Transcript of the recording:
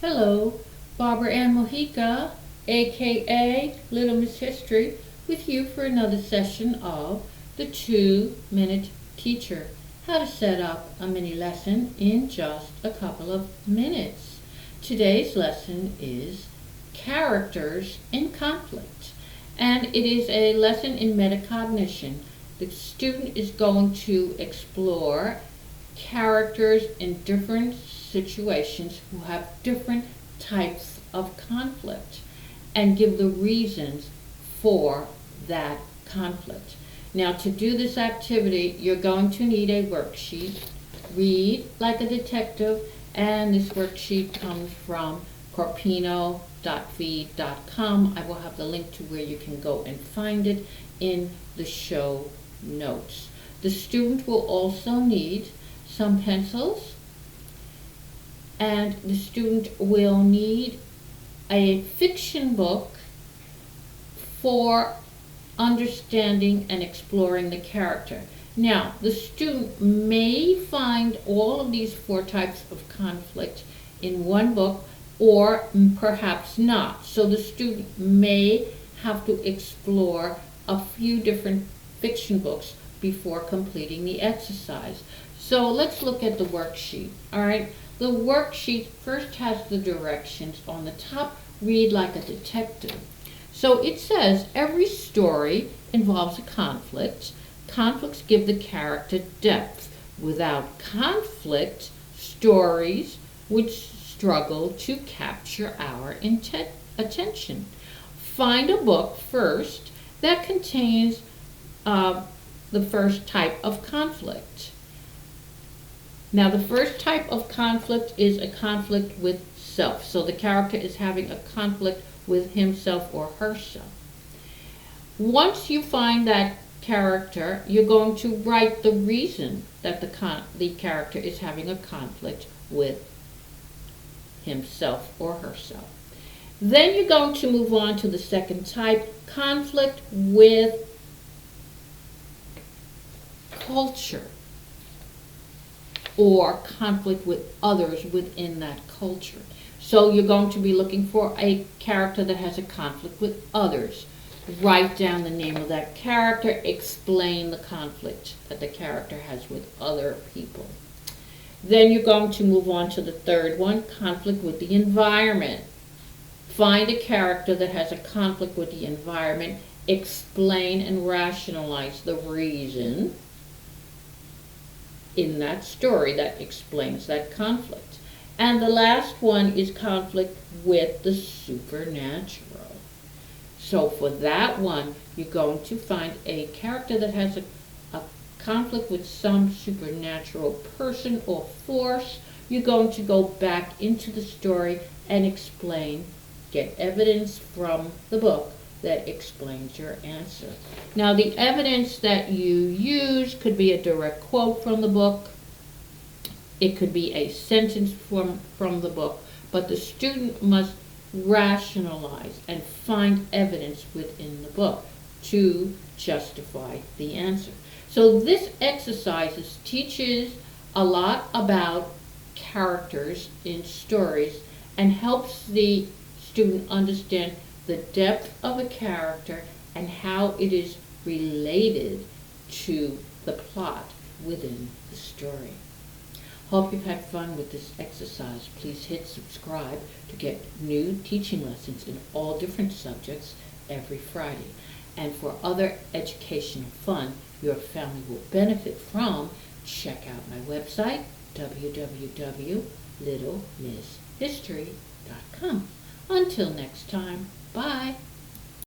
Hello, Barbara Ann Mojica, aka Little Miss History, with you for another session of the 2-Minute Teacher. How to set up a mini lesson in just a couple of minutes. Today's lesson is characters in conflict, and it is a lesson in metacognition. The student is going to explore characters in different situations who have different types of conflict and give the reasons for that conflict. Now, to do this activity, you're going to need a worksheet. Read like a detective, and this worksheet comes from corpino.feed.com. I will have the link to where you can go and find it in the show notes. The student will also need some pencils, and the student will need a fiction book for understanding and exploring the character. Now, the student may find all of these 4 types of conflict in one book, or perhaps not. So the student may have to explore a few different fiction books before completing the exercise. So let's look at the worksheet. All right, the worksheet first has the directions on the top. Read like a detective. So it says every story involves a conflict. Conflicts give the character depth. Without conflict, stories would struggle to capture our attention. Find a book first that contains the first type of conflict. Now, the first type of conflict is a conflict with self. So the character is having a conflict with himself or herself. Once you find that character, you're going to write the reason that the character is having a conflict with himself or herself. Then you're going to move on to the second type, conflict with culture, or conflict with others within that culture. So you're going to be looking for a character that has a conflict with others. Write down the name of that character, explain the conflict that the character has with other people. Then you're going to move on to the third one, conflict with the environment. Find a character that has a conflict with the environment, explain and rationalize the reason in that story that explains that conflict. And the last one is conflict with the supernatural. So for that one, you're going to find a character that has a conflict with some supernatural person or force. You're going to go back into the story and explain, get evidence from the book that explains your answer. Now, the evidence that you use could be a direct quote from the book. It could be a sentence from the book, but the student must rationalize and find evidence within the book to justify the answer. So this exercise teaches a lot about characters in stories and helps the student understand the depth of a character and how it is related to the plot within the story. Hope you've had fun with this exercise. Please hit subscribe to get new teaching lessons in all different subjects every Friday. And for other educational fun your family will benefit from, check out my website, www.littlemisshistory.com. Until next time, bye.